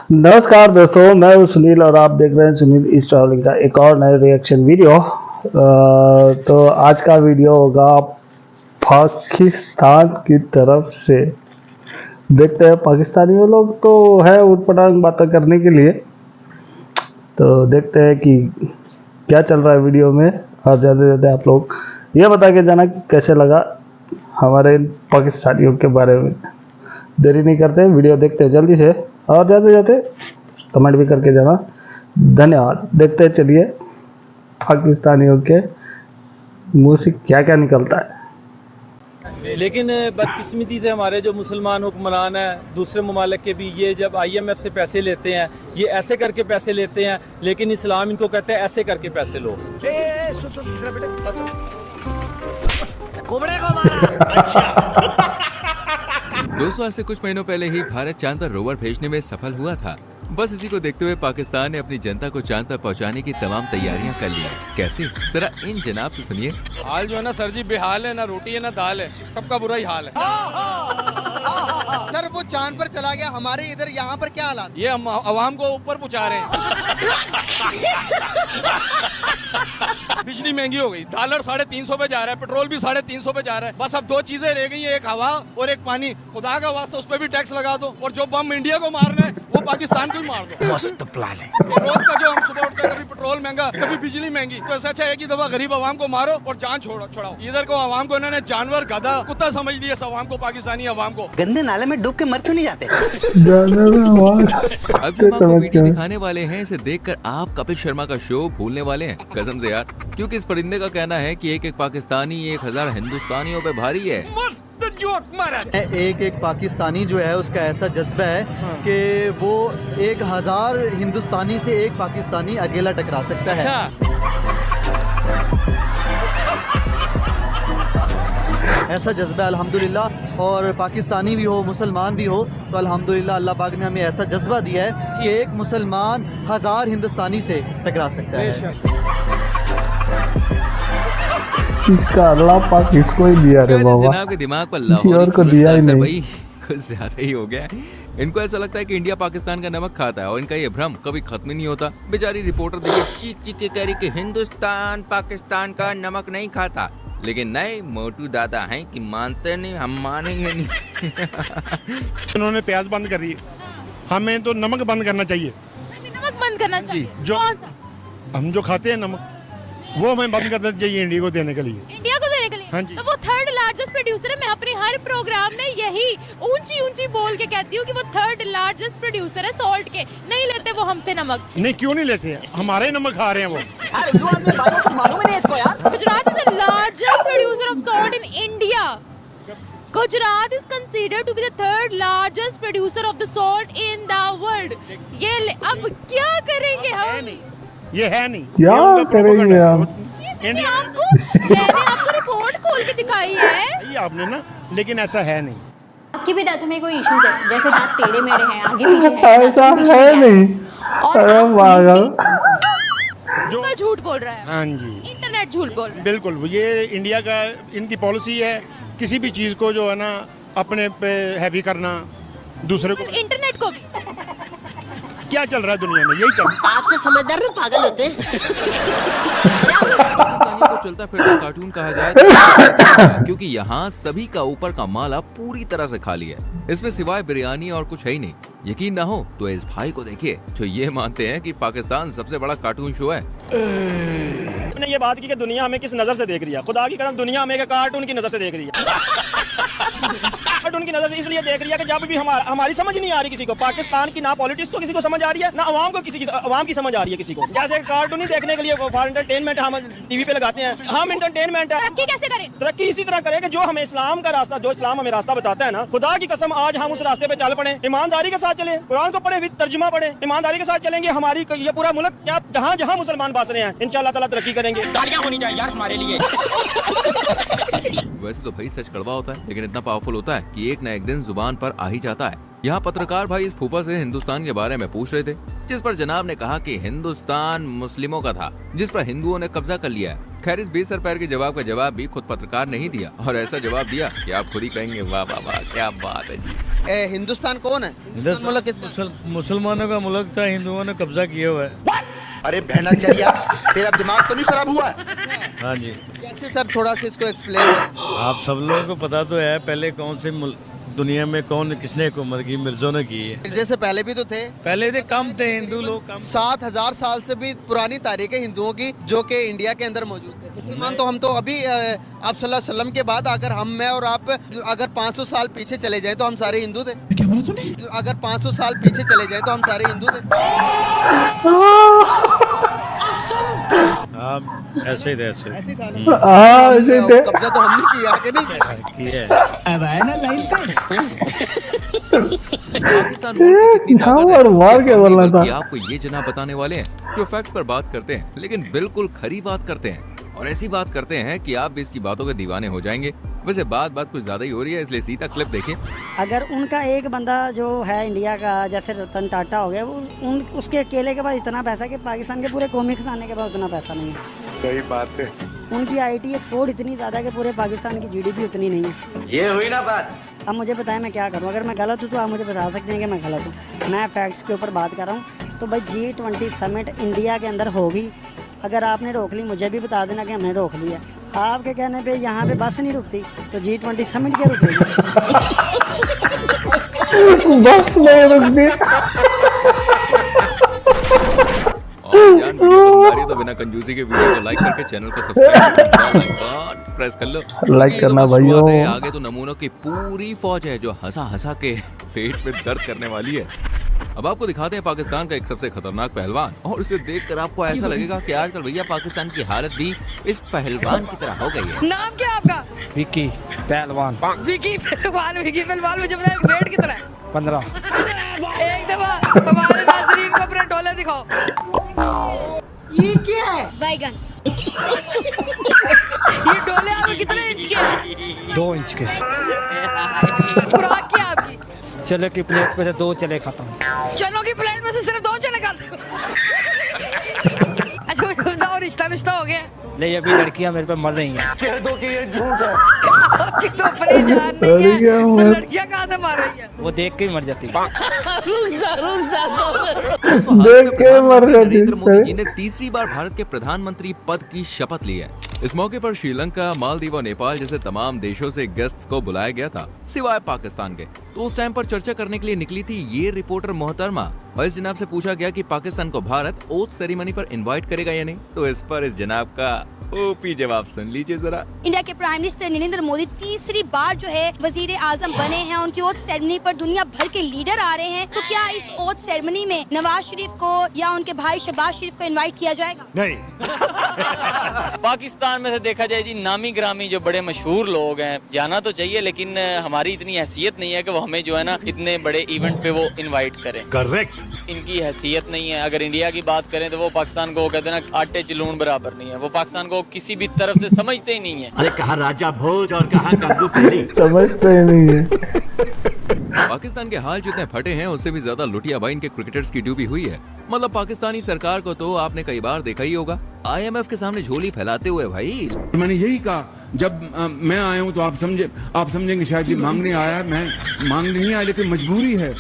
नमस्कार दोस्तों, मैं हूं सुनील और आप देख रहे हैं सुनील इस ट्रैवलिंग का एक और नए रिएक्शन वीडियो। तो आज का वीडियो होगा पाकिस्तान की तरफ से। देखते हैं, पाकिस्तानियों लोग तो है उटपटांग बातें करने के लिए, तो देखते हैं कि क्या चल रहा है वीडियो में। और ज़्यादा से ज़्यादा आप लोग ये बता के जाना कि कैसे लगा हमारे इन पाकिस्तानियों के बारे में। देरी नहीं करते, वीडियो देखते हैं जल्दी से और जाते जाते कमेंट भी करके जाना। धन्यवाद। देखते हैं, चलिए पाकिस्तानियों के मुंह से क्या क्या निकलता है। लेकिन बदकिस्मती से हमारे जो मुसलमान हुक्मरान हैं दूसरे ममालिक के भी, ये जब IMF से पैसे लेते हैं ये ऐसे करके पैसे लेते हैं, लेकिन इस्लाम इनको कहते हैं ऐसे करके पैसे लो। दोस्तों, आज से कुछ महीनों पहले ही भारत चांद पर रोवर भेजने में सफल हुआ था। बस इसी को देखते हुए पाकिस्तान ने अपनी जनता को चांद पर पहुंचाने की तमाम तैयारियां कर ली हैं। कैसे, जरा इन जनाब से सुनिए। हाल जो है ना सर जी, बेहाल है, ना रोटी है ना दाल है, सबका बुरा ही हाल है। सर वो चांद पर चला गया, हमारे इधर यहाँ पर क्या हालात? ये हम अवाम को ऊपर पहुंचा रहे हैं। बिजली महंगी हो गई, डॉलर 350 पे जा रहा है, पेट्रोल भी 350 पे जा रहा है। बस अब दो चीजें रह गई है, एक हवा और एक पानी। खुदा का वास्ता उस पर भी टैक्स लगा दो, और जो बम इंडिया को मारना है वो पाकिस्तान को ही मार दो। मस्त प्लान है। रोज का जो हम सुबह उठते हैं, कभी पेट्रोल महंगा कभी बिजली महंगी, तो ऐसा अच्छा है कि दफा गरीब आवाम को मारो और जान छुड़ाओ। इधर को आवाम को इन्होंने जानवर, गधा, कुत्ता समझ लिया। इस आवाम को, पाकिस्तानी आवाम को गंदे नाले में डूब के मर क्यों नहीं जाते? अब हम आपको वीडियो दिखाने वाले हैं, इसे देखकर आप कपिल शर्मा का शो भूलने वाले हैं, कसम से यार। क्योंकि इस परिंदे का कहना है कि एक एक पाकिस्तानी 1000 हिंदुस्तानियों पे भारी है। एक एक पाकिस्तानी जो है उसका ऐसा जज्बा है कि वो 1000 हिंदुस्तानी से एक पाकिस्तानी अकेला टकरा सकता है। ऐसा जज्बा अल्हम्दुलिल्लाह, और पाकिस्तानी भी हो मुसलमान भी हो तो अल्हम्दुलिल्लाह अल्लाह पाक ने हमें ऐसा जज्बा दिया है कि एक मुसलमान 1000 हिंदुस्तानी से टकरा सकता है। इसका अल्लाह पाक इसको ही दिया रे बाबा, जनाब के दिमाग पर किसी और को दिया ही नहीं। भाई कुछ ज्यादा ही हो गया है। इनको ऐसा लगता है कि इंडिया पाकिस्तान का नमक खाता है और इनका ये भ्रम कभी खत्म ही नहीं होता। बेचारी रिपोर्टर देखिए चीख चीख के कह रही कि हिंदुस्तान पाकिस्तान का नमक नहीं खाता, लेकिन नए मोटू दादा हैं कि मानते नहीं, हम मानेंगे नहीं। उन्होंने प्याज बंद कर दी, हमें तो नमक बंद करना चाहिए। नमक बंद करना चाहिए। जो कौन सा? हम जो खाते हैं नमक, वो हमें बंद करना चाहिए इंडिया को देने के लिए। इंडिया को देने के लिए? हाँ जी। तो वो थर्ड लार्जेस्ट प्रोड्यूसर है। मैं अपने हर प्रोग्राम में यही ऊंची ऊंची बोल के कहती हूँ कि वो थर्ड लार्जेस्ट प्रोड्यूसर है सॉल्ट के। नहीं लेते वो हमसे नमक। नहीं, क्यों नहीं लेते हैं? हमारे नमक खा रहे हैं वो। Gujarat is the largest producer of salt in India. Gujarat is considered to be the third largest producer of the salt in the world. ये अब क्या करेंगे हम? ये है नहीं, क्या ये उनका करेंगे propaganda है। हम? इंडिया मैंने आपको रिपोर्ट खोल के दिखाई है। ये आपने ना, लेकिन ऐसा है नहीं। आपके भी दांतों में कोई इश्यूज है, जैसे दांत टेढ़े मेढ़े हैं, आगे पीछे हैं, ऐसा दांतों के बीच में है gaps नहीं। हैं। और अरे आप पागल। जो कल झूठ बोल रहा है। हाँ जी, इंटरनेट झूठ बोल रहा है। बिल्कुल। ये इंडिया का, इनकी पॉलिसी है किसी भी चीज को जो है ना अपने पे हैवी करना, दूसरे को। इंटरनेट को भी। क्या चल रहा है दुनिया में? यही चल रहा है। आपसे समझदार ना पागल होते हैं। पाकिस्तानियों को चलता फिरता कार्टून कहा जाए तो क्योंकि यहाँ सभी का ऊपर का माला पूरी तरह से खाली है। इसमें सिवाय बिरयानी और कुछ है ही नहीं। यकीन ना हो तो इस भाई को देखिए जो ये मानते हैं कि पाकिस्तान सबसे बड़ा कार्टून शो है। आपने ये बात की कि दुनिया हमें किस नजर से देख रही है। खुदा की कसम, दुनिया हमें कार्टून की नजर से देख रही है। कार्टून की नजर से इसलिए देख रही है कि जब भी हमारी समझ नहीं आ रही किसी को, पाकिस्तान की ना पॉलिटिक्स को किसी को समझ आ रही है, ना अवाम को अवाम की समझ आ रही है किसी को। जैसे कार्टून ही देखने के लिए फॉर एंटरटेनमेंट हम टीवी पे लगाते हैं, हम एंटरटेनमेंट है। तरक्की कैसे करें? तरक्की इसी तरह करे कि जो हमें इस्लाम का रास्ता, जो इस्लाम हमें रास्ता बताता है ना, खुदा की कसम आज हम उस रास्ते पे चल पड़े, ईमानदारी के साथ चले, कुरान को पढ़े, विद तर्जुमा पढ़े, ईमानदारी के साथ चलेंगे, हमारी ये पूरा मुल्क क्या जहाँ जहाँ मुसलमान बस रहे हैं इंशाअल्लाह ताला तरक्की करेंगे। तालियां होनी चाहिए यार हमारे लिए। वैसे तो भाई सच कड़वा होता है, लेकिन इतना पावरफुल होता है कि एक न एक दिन जुबान पर आ ही जाता है। यहाँ पत्रकार भाई इस फूफा से हिंदुस्तान के बारे में पूछ रहे थे, जिस पर जनाब ने कहा कि हिंदुस्तान मुस्लिमों का था, जिस पर हिंदुओं ने कब्जा कर लिया है। खैर इस बेसर पैर के जवाब का जवाब भी खुद पत्रकार नहीं दिया और ऐसा जवाब दिया कि आप खुद ही कहेंगे वाह वाह वाह क्या बात है जी। हिंदुस्तान कौन है? मुल्क किसका? मुसलमानों का मुल्क था, हिंदुओं ने कब्जा किया हुआ है। अरे भैनाचर्या, तेरा दिमाग तो नहीं खराब हुआ? हाँ जी। कैसे सर, थोड़ा सा इसको एक्सप्लेन करें। आप सब लोगों को पता तो है पहले कौन से दुनिया में कौन किसने हुकूमत की, मिर्जों ने की है। जैसे पहले भी तो थे, पहले थे कम थे हिंदू लोग कम। 7000 साल से भी पुरानी तारीख है हिंदुओं की जो कि इंडिया के अंदर मौजूद है। मुसलमान तो हम तो अभी आप सल्लल्लाहु अलैहि वसल्लम के बाद अगर हम मैं और आप अगर 500 साल पीछे चले जाएं तो हम सारे हिंदू थे। क्या बोला तूने? अगर 500 साल पीछे चले जाएं तो हम सारे हिंदू थे। आप ऐसे ही थे, ऐसे ऐसे था ना? कब्जा तो हमने किया कि नहीं किया। अब आया ना लाइन पे। पाकिस्तान वोट की कितनी ताकत है, और मार के बोलना था। कि आपको ये जना बताने वाले हैं जो फैक्ट्स पर बात करते हैं लेकिन बिल्कुल खरी बात करते हैं और ऐसी बात करते हैं कि आप भी इसकी बातों के दीवाने हो जाएंगे। वैसे बात कुछ ज्यादा ही हो रही है इसलिए सीधा क्लिप देखिए। अगर उनका एक बंदा जो है इंडिया का जैसे रतन टाटा हो गया, उसके अकेले के पास इतना पैसा कि पाकिस्तान के पूरे कौमी खजाने के पास उतना पैसा नहीं है। सही बात है। उनकी IT एक्सपोर्ट इतनी ज़्यादा कि पूरे पाकिस्तान की GDP उतनी नहीं है। ये हुई ना बात। अब मुझे बताएं मैं क्या करूं? अगर मैं गलत हूं तो आप मुझे बता सकते हैं कि मैं गलत हूं। मैं फैक्ट्स के ऊपर बात कर रहा हूं। तो भाई G20 समिट इंडिया के अंदर होगी, अगर आपने रोक ली मुझे भी बता देना कि हमने रोक लिया। आपके कहने पे यहाँ पे बस नहीं रुकती तो G20 समिट क्या रुकेगी? बस नहीं रुकती। और यार वीडियो पसंद आ रही है तो बिना कंजूसी के वीडियो को लाइक करके चैनल को सब्सक्राइब प्रेस कर लो। लाइक करना भाइयों। आगे तो नमूनों की पूरी फौज है जो हंसा के पेट में दर्द करने वाली है। अब आपको दिखाते हैं पाकिस्तान का एक सबसे खतरनाक पहलवान और उसे देखकर आपको ऐसा लगेगा कि आजकल भैया पाकिस्तान की हालत भी इस पहलवान की तरह हो गई है। नाम क्या आपका? विकी पहलवान। विकी पहलवान मुझे बताया वेट कितना है? 15। एक दफा हमारे नाज़रीन को अपना डॉलर दिखाओ। ये क्या है? बैगन। ये डोले आपके कितने इंच के? 2 इंच के। खुराक क्या आपकी? चलो की प्लेट पे से 2 चले खाता हूँ। चनों की प्लेट में से सिर्फ 2 चने खाते हो? अच्छा और रिश्ता हो गया? नहीं अभी लड़कियां मेरे पे मर रही हैं। कह दो कि ये झूठ है। आपकी तो अपनी जान नहीं है तो लड़कियां कहाँ से मार रही हैं? वो देख के ही मर जाती है। देख के मर जाती है। नरेंद्र मोदी जी ने तीसरी बार भारत के प्रधानमंत्री पद की शपथ ली है। इस मौके पर श्रीलंका, मालदीव और नेपाल जैसे तमाम देशों से गेस्ट को बुलाया गया था सिवाय पाकिस्तान के। तो उस टाइम पर चर्चा करने के लिए निकली थी ये रिपोर्टर मोहतरमा और इस जनाब से पूछा गया कि पाकिस्तान को भारत ओथ सेरेमनी पर इनवाइट करेगा या नहीं। तो इस पर इस जनाब का ओपी जवाब सुन लीजिए जरा। इंडिया के प्राइम मिनिस्टर नरेंद्र मोदी तीसरी बार जो है वजीर आजम बने हैं। उनकी ओथ सेरेमनी पर दुनिया भर के लीडर आ रहे हैं। तो क्या इस ओथ सेरेमनी में नवाज शरीफ को या उनके भाई शहबाज शरीफ को इनवाइट किया जाएगा? नहीं। पाकिस्तान में से देखा जाए जी नामी ग्रामी जो बड़े मशहूर लोग हैं जाना तो चाहिए, लेकिन हमारी इतनी हैसियत नहीं है कि वो हमें जो है ना इतने बड़े इवेंट पे वो इनवाइट करें। करेक्ट। इनकी हैसियत नहीं है। अगर इंडिया की बात करें तो वो पाकिस्तान को कहते हैं ना आटे चिलून बराबर नहीं है। वो पाकिस्तान को किसी भी तरफ से समझते ही नहीं है। अरे कहाँ राजा भोज और कहाँ गंगू पहली। समझते ही नहीं है। पाकिस्तान के हाल जितने फटे हैं उससे भी ज्यादा लुटियाबाई इनके क्रिकेटर्स की डूबी हुई है। मतलब पाकिस्तानी सरकार को तो आपने कई बार देखा ही होगा IMF के सामने झोली फैलाते हुए। भाई मैंने यही कहा जब मैं आया हूँ तो आप समझेंगे शायद ये मांगने आया, मैं मांगने नहीं आया लेकिन मजबूरी है।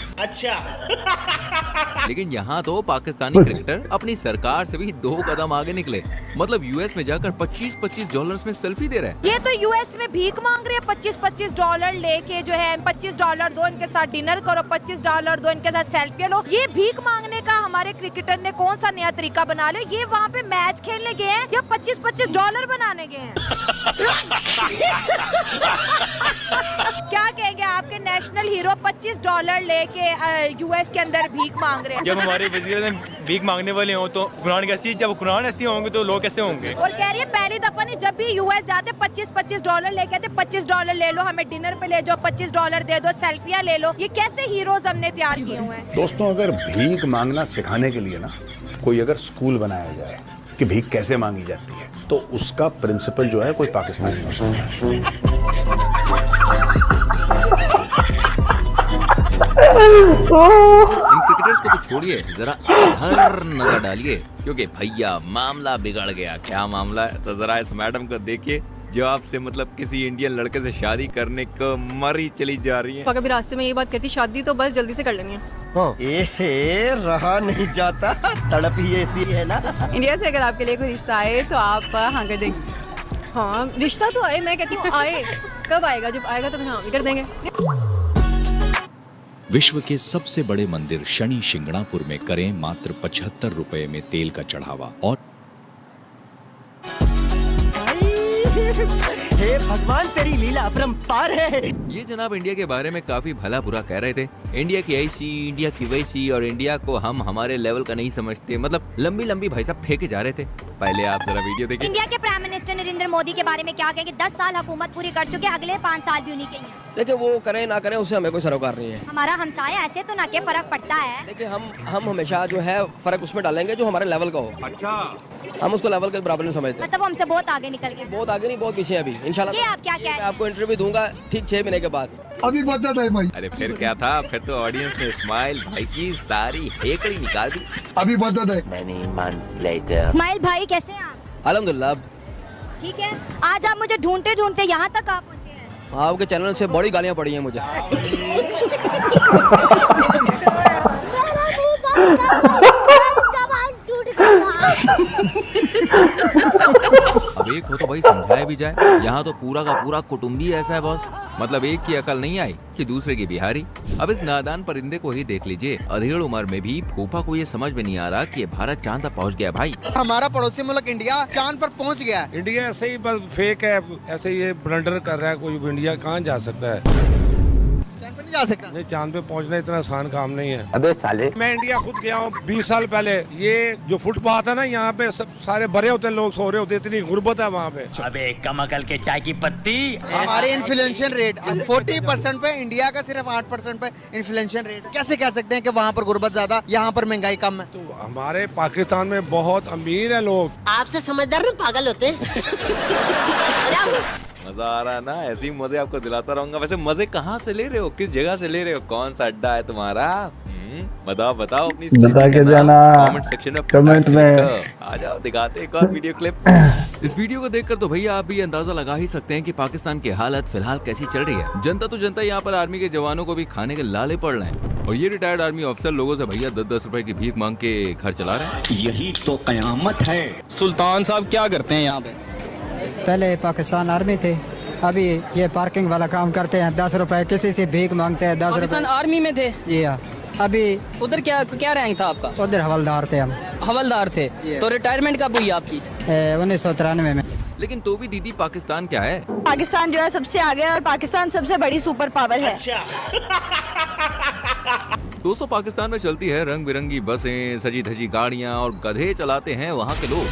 लेकिन यहाँ तो पाकिस्तानी क्रिकेटर अपनी सरकार से भी 2 कदम आगे निकले। मतलब US में जाकर $25 में सेल्फी दे रहे हैं। ये तो US में भीख मांग रहे हैं। $25 लेके जो है $25 दो, इनके साथ डिनर करो, $25 दो, इनके साथ सेल्फी लो। ये भीख मांगने का हमारे क्रिकेटर ने कौन सा नया तरीका बना लिया? ये वहाँ पे मैच खेलने गए हैं या $25 बनाने गए हैं? क्या कहेंगे आपके नेशनल हीरो $25 लेके US के अंदर भीख मांग रहे हैं? जब हमारे वजीर भीख मांगने वाले हो तो कुरान कैसी, जब कुरान ऐसी होंगे तो लोग कैसे होंगे? और कह रही है पहली दफा नहीं, जब भी US जाते $25 लेके आते। $25 ले लो, हमें डिनर पे ले जाओ, $25 दे दो, सेल्फियां ले लो। ये कैसे हीरोज हमने तैयार किए हुए हैं? दोस्तों अगर भीख मांगना सिखाने के लिए ना कोई अगर स्कूल बनाया जाए कि भीख कैसे मांगी जाती है तो उसका प्रिंसिपल जो है कोई पाकिस्तानी हो सकता है। इन क्रिकेटर्स को तो छोड़िए, जरा इधर नजर डालिए, क्योंकि भैया मामला बिगड़ गया। क्या मामला है? तो जरा इस मैडम को देखिए जो आपसे मतलब किसी इंडियन लड़के से शादी करने को मरी चली जा रही है। कभी रास्ते में ये बात कहती शादी तो बस जल्दी से कर लेनी है। रहा नहीं जाता, तड़प ही ऐसी है ना। इंडिया से अगर आपके लिए कोई रिश्ता आए तो आप हाँ कर देंगे? हाँ रिश्ता तो आए, मैं कहती हूँ आए। कब आएगा? जब आएगा तो हाँ कर देंगे। विश्व के सबसे बड़े मंदिर शनि शिंगणापुर में करें मात्र 75 रुपए में तेल का चढ़ावा। और हे भगवान तेरी लीला अपरंपार है। ये जनाब इंडिया के बारे में काफी भला बुरा कह रहे थे। इंडिया की ऐसी, इंडिया की वैसी, और इंडिया को हम हमारे लेवल का नहीं समझते। मतलब लंबी लंबी भाई साहब फेंके जा रहे थे। पहले आप जरा वीडियो देखिए। इंडिया के प्राइम मिनिस्टर नरेंद्र मोदी के बारे में क्या कहें कि 10 साल हुकूमत पूरी कर चुके, अगले 5 साल भी उन्हीं के हैं। देखिए वो करें ना करें उससे हमें कोई सरोकार नहीं है। हमारा हमसाय ऐसे तो ना के फर्क पड़ता है। देखिए हम हमेशा जो है फर्क उसमें डालेंगे जो हमारे लेवल का हो। अच्छा, हम उसको लेवल के बराबर नहीं समझते। मतलब वो हमसे बहुत आगे निकल गए। बहुत आगे नहीं, बहुत पीछे अभी इंशाल्लाह। ये आप क्या कह रहे हैं? आपको इंटरव्यू दूंगा ठीक 6 महीने के बाद। अभी बता दे भाई। अरे फिर क्या था? फिर तो ऑडियंस ने स्माइल भाई की सारी हेकड़ी निकाल दी। अभी बता दे। इस्माइल भाई कैसे हैं आप? अल्हम्दुलिल्लाह ठीक है। आज आप मुझे ढूंढते ढूंढते यहाँ तक आप पहुँचे हैं। आपके चैनल से बड़ी गालियाँ पड़ी हैं मुझे। अब एक हो तो भाई समझाया भी जाए। यहाँ तो पूरा का पूरा कुटुंबी ऐसा है बॉस। मतलब एक की अकल नहीं आई कि दूसरे की बिहारी। अब इस नादान परिंदे को ही देख लीजिए। अधेड़ उम्र में भी फूफा को ये समझ में नहीं आ रहा कि ये भारत चांद तक पहुँच गया। भाई हमारा पड़ोसी मुल्क इंडिया चांद पर पहुंच गया। इंडिया ऐसे ही बस फेक है, ऐसे ये ब्लंडर कर रहा है। कोई इंडिया कहाँ जा सकता है? नहीं जा सकता। नहीं, चांद पे पहुंचना इतना आसान काम नहीं है। अबे साले, मैं इंडिया खुद गया हूँ 20 साल पहले। ये जो फुटपाथ है ना, यहाँ पे सब सारे भरे होते, लोग सो रहे होते, इतनी गुर्बत है वहाँ पे। अबे कमकल के चाय की पत्ती। हमारे इन्फ्लेशन रेट 40% पे, इंडिया का सिर्फ 8% पे इन्फ्लेशन रेट। कैसे कह सकते हैं कि वहाँ पर गुर्बत ज्यादा, यहाँ पर महंगाई कम है? तो हमारे पाकिस्तान में बहुत अमीर है लोग। आपसे समझदार ना पागल होते हैं। मजा आ रहा है ना? ऐसे ही मजे आपको दिलाता रहूंगा। वैसे मजे कहाँ से ले रहे हो? किस जगह से ले रहे हो? कौन सा अड्डा है तुम्हारा? बताओ अपनी बता के जाना कमेंट सेक्शन में। कमेंट में आ जाओ, दिखाते एक और वीडियो क्लिप। इस वीडियो को देखकर तो भैया आप भी अंदाजा लगा ही सकते हैं कि पाकिस्तान की हालत फिलहाल कैसी चल रही है। जनता तो जनता, यहाँ पर आर्मी के जवानों को भी खाने के लाले पड़ रहे हैं। और ये रिटायर्ड आर्मी ऑफिसर लोगों से भैया 10-10 रुपए की भीख मांग के घर चला रहे हैं। यही तो कयामत है। सुल्तान साहब क्या करते हैं यहाँ पे? पहले पाकिस्तान आर्मी थे, अभी ये पार्किंग वाला काम करते हैं। 10 रुपए किसी से भीख मांगते हैं। 10 रुपए। आर्मी में थे? ये अभी उधर क्या रैंक था आपका? उधर हवलदार थे हम। हवलदार थे? तो रिटायरमेंट कब हुई आपकी? 1993 में। लेकिन तो भी दीदी पाकिस्तान क्या है? पाकिस्तान जो है सबसे आगे है और पाकिस्तान सबसे बड़ी सुपर पावर है। दोस्तों, पाकिस्तान में चलती है रंग बिरंगी बसें, सजी धजी गाड़ियां, और गधे चलाते हैं वहाँ के लोग।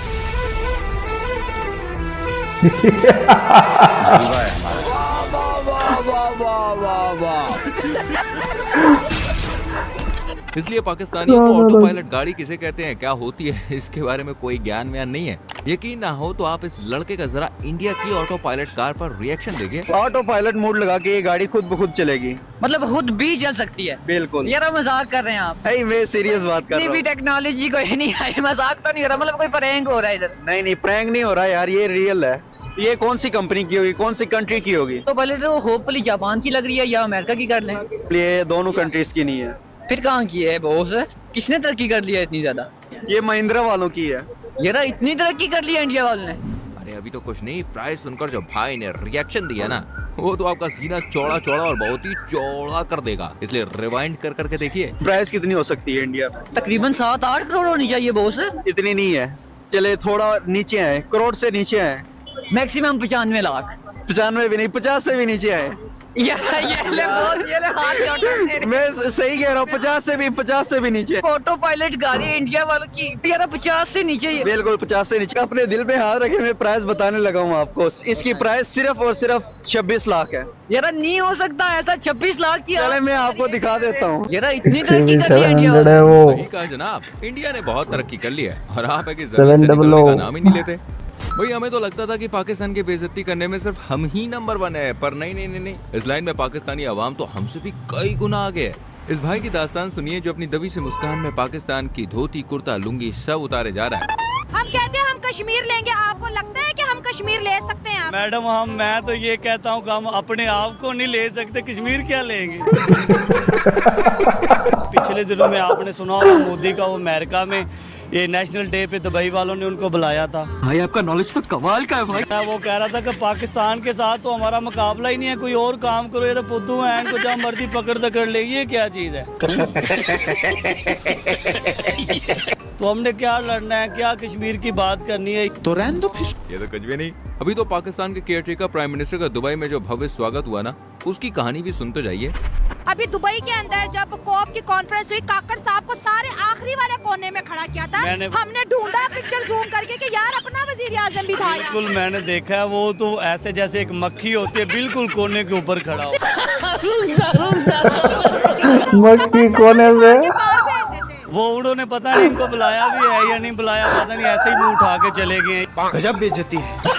इसलिए पाकिस्तानियों को ऑटो पायलट गाड़ी किसे कहते हैं, क्या होती है, इसके बारे में कोई ज्ञान व्यान नहीं है। यकीन ना हो तो आप इस लड़के का जरा इंडिया की ऑटो पायलट कार पर रिएक्शन देखिए। ऑटो पायलट मोड लगा के ये गाड़ी खुद ब खुद चलेगी। मतलब खुद भी चल सकती है? बिल्कुल। यार मजाक कर रहे हैं आप? मैं सीरियस बात कर रहा हूँ। टेक्नोलॉजी कोई नहीं आई, मजाक तो नहीं हो रहा? मतलब कोई प्रैंक हो रहा है इधर? नहीं प्रैंक नहीं हो रहा यार, ये रियल है। ये कौन सी कंपनी की होगी, कौन सी कंट्री की होगी? तो पहले तो होपफुली जापान की लग रही है या अमेरिका की कर लें। ये दोनों कंट्रीज की नहीं है। फिर कहाँ की है बॉस? किसने तरक्की कर लिया इतनी ज्यादा? ये महिंद्रा वालों की है। यार इतनी तरक्की कर लिया इंडिया वालों ने? अरे अभी तो कुछ नहीं, प्राइस सुनकर जो भाई ने रिएक्शन दिया ना, वो तो आपका सीना चौड़ा चौड़ा और बहुत ही चौड़ा कर देगा। इसलिए रिवाइंड कर करके देखिए। प्राइस कितनी हो सकती है इंडिया में? तकरीबन 7-8 करोड़ होनी चाहिए बॉस। इतनी नहीं है, चले थोड़ा नीचे है, करोड़ से नीचे है। मैक्सिमम 95 लाख। 95 भी नहीं, 50 से भी नीचे है। ये ले हाथ मैं सही कह रहा हूँ, 50 से भी नीचे। ऑटो पायलट गाड़ी इंडिया वालों की 50 से नीचे। बिल्कुल 50 से नीचे। अपने दिल पे हाथ रखे, मैं प्राइस बताने लगा हूँ आपको। इसकी प्राइस सिर्फ और सिर्फ 26 लाख है। यार नहीं हो सकता ऐसा, 26 लाख की। चले मैं आपको दिखा देता हूँ। यार इतनी तरक्की कर ली इंडिया। सही कहा जनाब, इंडिया ने बहुत तरक्की कर ली है और आप है कि जमीन से निकलने का नाम ही नहीं लेते। भाई हमें तो लगता था कि पाकिस्तान की बेइज्जती करने में सिर्फ हम ही नंबर 1 है, पर नहीं। इस लाइन में पाकिस्तानी अवाम तो हमसे भी कई गुना आगे है। इस भाई की दास्तान सुनिए जो अपनी दबी से मुस्कान में पाकिस्तान की धोती, कुर्ता, लुंगी सब उतारे जा रहा है। हम कहते हैं हम कश्मीर लेंगे, आपको लगता है कि हम कश्मीर ले सकते हैं? मैडम मैं तो ये कहता हूँ कि हम अपने आप को नहीं ले सकते, कश्मीर क्या लेंगे। पिछले दिनों में आपने सुना होगा मोदी का वो अमेरिका में ये नेशनल डे पे दुबई वालों ने उनको बुलाया था। भाई आपका नॉलेज तो कमाल का है भाई। वो कह रहा था कि पाकिस्तान के साथ तो हमारा मुकाबला ही नहीं है, कोई और काम करो, ये तो फुद्दू है, इनको जहाँ मर्जी पकड़ ले, ये क्या चीज है। तो हमने क्या लड़ना है, क्या कश्मीर की बात करनी है, तो रहने दो फिर। ये तो कुछ भी नहीं। अभी तो पाकिस्तान के केयरटेकर प्राइम मिनिस्टर का दुबई में जो भव्य स्वागत हुआ ना, उसकी कहानी भी सुन तो जाइए। अभी दुबई के अंदर जब कोप की कॉन्फ्रेंस हुई, काकड़ साहब को सारे आखिरी वाले कोने में खड़ा किया था। हमने ढूंढा पिक्चर जूम करके कि यार अपना वजीर आजम भी था। बिल्कुल मैंने देखा है, वो तो ऐसे जैसे एक मक्खी होती है, बिल्कुल कोने के ऊपर खड़ा हो। मक्खी कोने में। वो उन्होंने पता नहीं इनको बुलाया भी है या नहीं बुलाया, पता नहीं, ऐसे ही मुंह उठा के चले गए। गजब बेइज्जती है।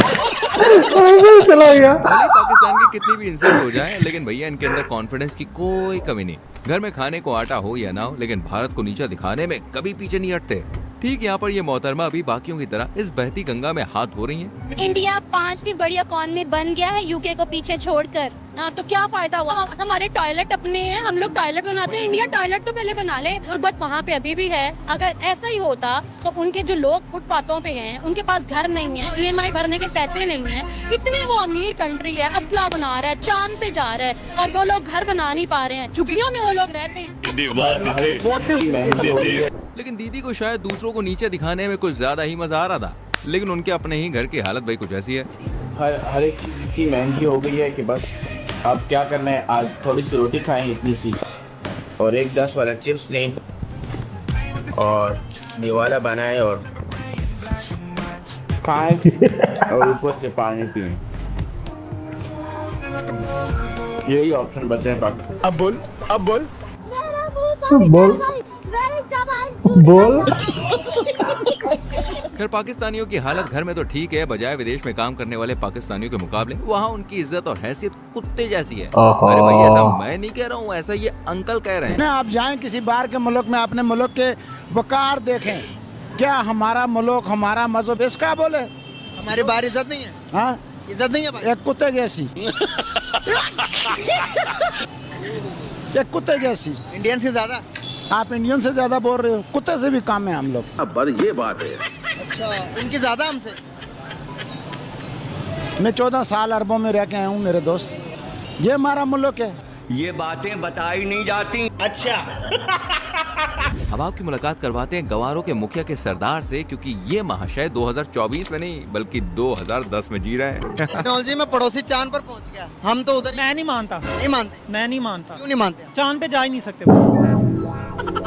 चला गया। भले पाकिस्तान की कितनी भी इंसल्ट हो जाए, लेकिन भैया इनके अंदर कॉन्फिडेंस की कोई कमी नहीं। घर में खाने को आटा हो या ना हो, लेकिन भारत को नीचा दिखाने में कभी पीछे नहीं हटते। ठीक यहाँ पर ये मोहतरमा अभी बाकियों की तरह इस बहती गंगा में हाथ धो रही हैं। इंडिया 5वीं बड़ी इकॉनमी बन गया है यूके को पीछे छोड़कर। तो क्या फायदा हुआ? हमारे टॉयलेट अपने हैं, हम लोग टॉयलेट बनाते हैं। इंडिया टॉयलेट तो पहले बना ले। गुर्बत वहाँ पे अभी भी है। अगर ऐसा ही होता तो उनके जो लोग फुटपाथों पे हैं, उनके पास घर नहीं है, EMI भरने के पैसे नहीं है। इतनी वो अमीर कंट्री है, असला बना रहा है, चांद पे जा रहा है, और वो लोग घर बना नहीं पा रहे हैं। झुग्गियों में वो लोग रहते हैं। लेकिन दीदी को शायद दूसरों को नीचे दिखाने में कुछ ज्यादा ही मजा आ रहा था, लेकिन उनके अपने ही घर की हालत भाई कुछ ऐसी है। हर एक चीज़ इतनी महंगी हो गई है कि बस अब क्या करना है, आज थोड़ी सी रोटी खाएं इतनी सी, और एक 10 वाला चिप्स लें और निवाला बनाएं और खाएं और ऊपर से पानी पिएं। यही ऑप्शन बचे हैं बाकी। अब बोल खैर पाकिस्तानियों की हालत घर में तो ठीक है, बजाय विदेश में काम करने वाले पाकिस्तानियों के मुकाबले वहाँ उनकी इज्जत और हैसियत कुत्ते जैसी है। अरे भाई ऐसा मैं नहीं कह रहा हूँ, ऐसा ये अंकल कह रहे हैं। आप जाएं किसी बाहर के मुल्क में, अपने मुल्क के वकार देखें, क्या हमारा मुल्क, हमारा मजहब इसका बोले हमारी बाहर इज्जत नहीं है। हाँ इज्जत नहीं है भाई। एक कुत्ते जैसी एक कुत्ते जैसी। इंडियन से ज्यादा आप इंडियन से ज्यादा बोल रहे हो, कुत्ते से भी कम है हम लोग। अब ये बात है। अच्छा उनकी ज्यादा हमसे। मैं 14 साल अरबों में रह के आया हूँ मेरे दोस्त, ये हमारा मुल्क है। ये बातें बताई नहीं जाती। अच्छा अब आपकी मुलाकात करवाते हैं गवारों के मुखिया के सरदार से, क्योंकि ये महाशय 2024 में नहीं बल्कि 2010 में जी रहे हैं। टेक्नोलॉजी में पड़ोसी चांद पर पहुंच गया, हम तो उधर। मैं नहीं मानता। नहीं मानते? मैं नहीं मानता। क्यों नहीं मानते? चांद पे जा ही नहीं सकते।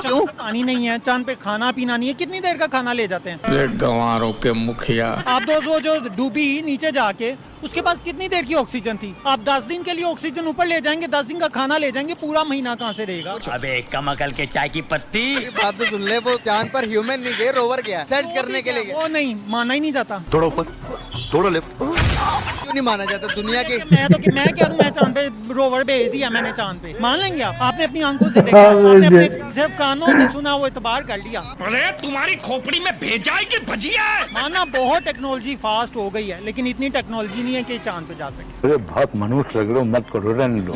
क्यों? पानी नहीं है चांद पे, खाना पीना नहीं है, कितनी देर का खाना ले जाते हैं। ये गंवारों के मुखिया। आप जो डूबी नीचे जाके, उसके पास कितनी देर की ऑक्सीजन थी? आप 10 दिन के लिए ऑक्सीजन ऊपर ले जाएंगे, 10 दिन का खाना ले जाएंगे, पूरा महीना कहाँ से रहेगा? अबे कमकल के चाय की पत्ती। बात तो सुन ले, वो चांद पर ह्यूमन नहीं गए, रोवर गया सर्च करने के लिए। वो नहीं माना ही नहीं जाता। थोड़ा ऊपर, थोड़ा लेफ्ट। क्यों नहीं माना जाता दुनिया के? मैं क्या मैं चांद पे रोवर भेज दिया मैंने चांद पे, मान लेंगे आप? आपने अपनी आंखों से देखा, आपने अपने सिर्फ कानों से सुना, वो एतबार कर लिया। अरे तुम्हारी खोपड़ी में भेजा की भजिया है। माना बहुत टेक्नोलॉजी फास्ट हो गई है, लेकिन इतनी टेक्नोलॉजी नहीं है कि चांद पे जा सके। अरे बहुत मनुष्य लग रहे हो, मत करो, रहने दो,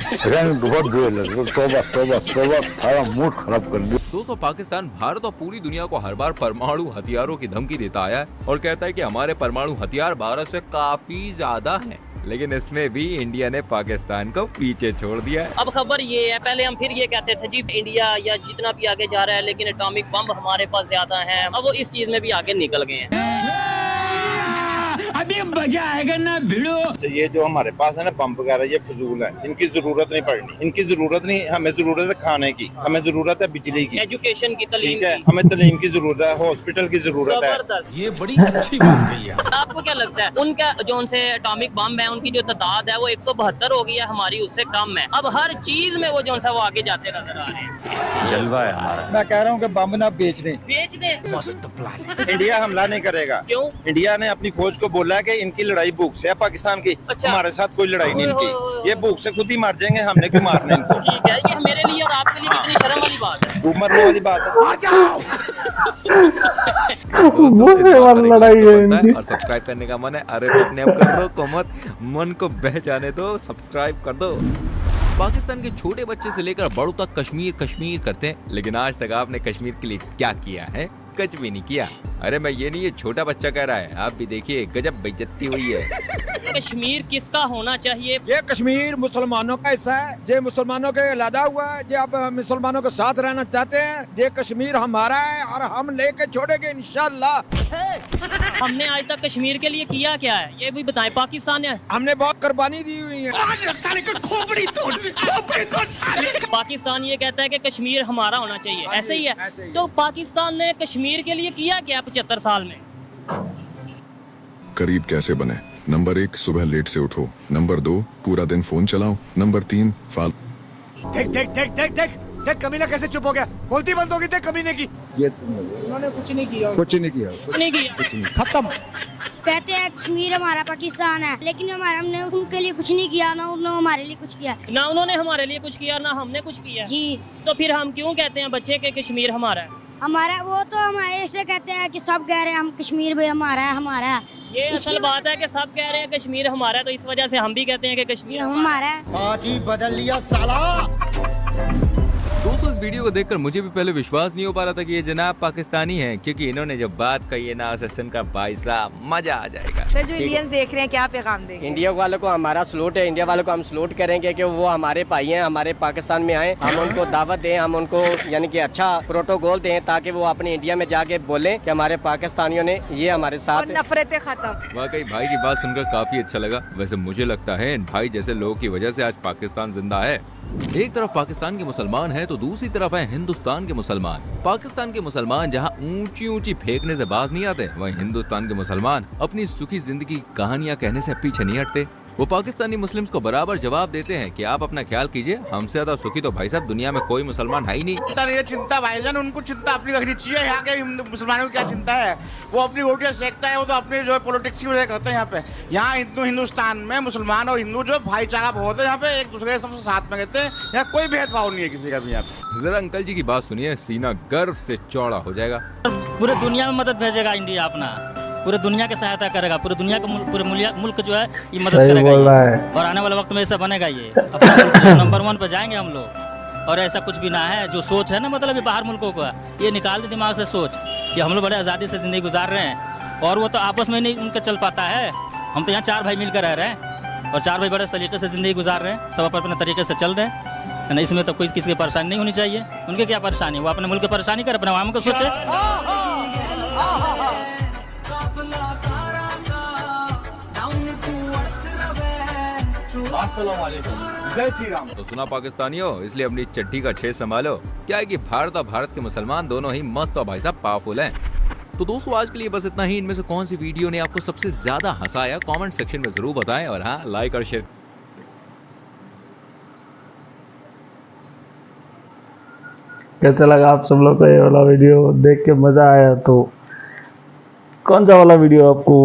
बहुत बुरे लग रहे हो। तौबा सारा मूड खराब कर दिया। दोस्तों पाकिस्तान भारत और पूरी दुनिया को हर बार परमाणु हथियारों की धमकी देता आया है और कहता है कि हमारे परमाणु हथियार भारत से काफी ज्यादा हैं, लेकिन इसमें भी इंडिया ने पाकिस्तान को पीछे छोड़ दिया है। अब खबर ये है, पहले हम फिर ये कहते थे जी इंडिया या जितना भी आगे जा रहा है, लेकिन एटॉमिक बम हमारे पास ज्यादा है। अब वो इस चीज में भी आगे निकल गए हैं। अभी मजा आएगा ना भिड़ो। ये जो हमारे पास है ना पंप वगैरह, ये फजूल है, इनकी जरूरत नहीं पड़नी, इनकी जरूरत नहीं। हमें जरूरत है खाने की, हमें जरूरत है बिजली की, एजुकेशन की, तालीम ठीक है, की। हमें तालीम की जरूरत है, हॉस्पिटल की जरूरत है। ये बड़ी अच्छी बात कही है। आपको क्या लगता है उनका जो उनसे एटॉमिक बम है, उनकी जो तादाद है वो 172 हो गई है, हमारी उससे कम है। अब हर चीज में वो जो वो आगे जाते नजर आ रहे हैं। जलवा है हमारा। मैं कह रहा हूँ कि बम ना बेच दें। बेच दें। इंडिया हमला नहीं करेगा। क्यों? इंडिया ने अपनी फौज को बोला बोला है कि इनकी लड़ाई भूख से है पाकिस्तान की, हमारे साथ कोई लड़ाई नहीं इनकी, ये भूख से खुद ही मर जाएंगे, हमने क्यों मारना इनको। ठीक है, ये मेरे लिए और आपके लिए कितनी शर्म वाली बात है। भूख मरने वाली बात लड़ाई है इनकी। और सब्सक्राइब करने का मन है, अरे अपने आप कर दो, को मत मन को बह जाने दो, सब्सक्राइब कर दो। पाकिस्तान के छोटे बच्चे से लेकर बड़ों तक कश्मीर कश्मीर करते हैं, लेकिन आज तक आपने कश्मीर के लिए क्या किया है? कुछ भी नहीं किया। अरे मैं ये नहीं, ये छोटा बच्चा कह रहा है, आप भी देखिए गजब बेइज्जती हुई है। कश्मीर किसका होना चाहिए? ये कश्मीर मुसलमानों का हिस्सा है, ये मुसलमानों के अलहदा हुआ है, ये आप मुसलमानों के साथ रहना चाहते हैं, ये कश्मीर हमारा है और हम लेके छोड़ेंगे इंशाल्लाह। हमने आज तक कश्मीर के लिए किया क्या है, ये भी बताएं। पाकिस्तान है, हमने बहुत कुर्बानी दी हुई है। पाकिस्तान ये कहता है कि कश्मीर हमारा होना चाहिए, ऐसे ही है। तो पाकिस्तान ने कश्मीर के लिए किया क्या 75 साल में? करीब कैसे बने? नंबर 1, सुबह लेट से उठो। नंबर 2, पूरा दिन फोन चलाओ। नंबर 3, देख देख देख देख देख देख कमीना कैसे चुप हो गया, बोलती बंद होगी, देख कमीने की। ये उन्होंने कुछ नहीं किया, कुछ नहीं किया, कुछ नहीं किया, खत्म। कहते हैं कश्मीर हमारा पाकिस्तान है, लेकिन हमने उनके लिए कुछ नहीं किया, ना उन्होंने हमारे लिए कुछ किया। ना उन्होंने हमारे लिए कुछ किया, ना हमने कुछ किया जी। तो फिर हम क्यों कहते हैं बच्चे के कश्मीर हमारा है? हमारा वो तो हम ऐसे कहते हैं कि सब कह रहे हैं हम कश्मीर भी हमारा है, हमारा है। ये असल बात है कि सब कह रहे हैं कश्मीर हमारा है, तो इस वजह से हम भी कहते हैं कि कश्मीर हमारा है। आज ही बदल लिया साला। दोस्तों इस वीडियो को देखकर मुझे भी पहले विश्वास नहीं हो पा रहा था कि ये जनाब पाकिस्तानी हैं, क्योंकि इन्होंने जब बात कही है ना सेशन का, भाई साहब मजा आ जाएगा। सर जो इंडियंस देख रहे हैं क्या पैगाम देंगे? इंडिया वालों को हमारा सलूट है, इंडिया वालों को हम सलूट करेंगे कि वो हमारे भाई हैं, हमारे पाकिस्तान में आए, हम उनको दावत दें, हम उनको यानी कि अच्छा प्रोटोकॉल दें ताकि वो अपने इंडिया में जाके बोलें कि हमारे पाकिस्तानियों ने ये हमारे साथ नफरतें खत्म। वाकई भाई की बात सुनकर काफी अच्छा लगा। वैसे मुझे लगता है इन भाई जैसे लोगों की वजह से आज पाकिस्तान जिंदा है। एक तरफ पाकिस्तान के मुसलमान हैं तो दूसरी तरफ है हिंदुस्तान के मुसलमान। पाकिस्तान के मुसलमान जहां ऊंची ऊंची फेंकने से बाज नहीं आते, वहीं हिंदुस्तान के मुसलमान अपनी सुखी जिंदगी कहानियां कहने से पीछे नहीं हटते। वो पाकिस्तानी मुस्लिम्स को बराबर जवाब देते हैं कि आप अपना ख्याल कीजिए, हमसे ज्यादा सुखी तो भाई साहब दुनिया में कोई मुसलमान है ही नहीं। ये चिंता भाईजान, उनको चिंता अपनी रखनी चाहिए। यहाँ के मुसलमानों की क्या चिंता है, वो अपनी रोटियां सेकता है, वो तो अपने जो पॉलिटिक्स की वजह करते हैं। यहाँ पे यहाँ हिंदुस्तान में मुसलमान और हिंदू जो भाईचारा बहुत है, यहाँ पे एक दूसरे के सबसे साथ में रहते हैं, यहाँ कोई भेदभाव नहीं है किसी का भी। यहाँ पे जरा अंकल जी की बात सुनिए, सीना गर्व से चौड़ा हो जाएगा। पूरे दुनिया में मदद भेजेगा इंडिया, अपना पूरे दुनिया की सहायता करेगा, पूरे दुनिया का पूरे मुल्क जो है ये मदद करेगा ये। और आने वाले वक्त में ऐसा बनेगा, ये अपना नंबर 1 पे जाएंगे हम लोग। और ऐसा कुछ भी ना है, जो सोच है ना मतलब ये बाहर मुल्कों का, ये निकाल दे दिमाग से सोच कि हम लोग बड़े आज़ादी से ज़िंदगी गुजार रहे हैं, और वो तो आपस में नहीं उनका चल पाता है। हम तो यहाँ 4 भाई मिलकर रह रहे हैं, और 4 भाई बड़े तरीके से ज़िंदगी गुजार रहे हैं, सब अपने तरीके से चल रहे हैं। इसमें तो कोई किसी की परेशानी नहीं होनी चाहिए। उनके क्या परेशानी, वो अपने मुल्क की परेशानी कर, अपने आवाम को सोचे। जय श्री राम। तो सुना पाकिस्तानियों, इसलिए अपनी चड्डी का छेद संभालो। क्या है कि भारत और भारत के मुसलमान दोनों ही मस्त और भाई साहब पावरफुल हैं। तो दोस्तों आज के लिए बस इतना ही। इनमें से कौन सी वीडियो ने आपको सबसे ज्यादा हंसाया कमेंट सेक्शन में जरूर बताएं, और हाँ लाइक और शेयर। कैसा लगा आप सब लोग को ये वाला वीडियो देख के? मजा आया तो कौन सा वाला वीडियो आपको,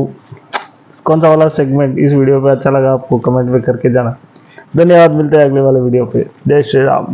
कौन सा वाला सेगमेंट इस वीडियो पे अच्छा लगा आपको कमेंट में करके जाना। धन्यवाद, मिलते हैं अगले वाले वीडियो पे। जय श्री राम।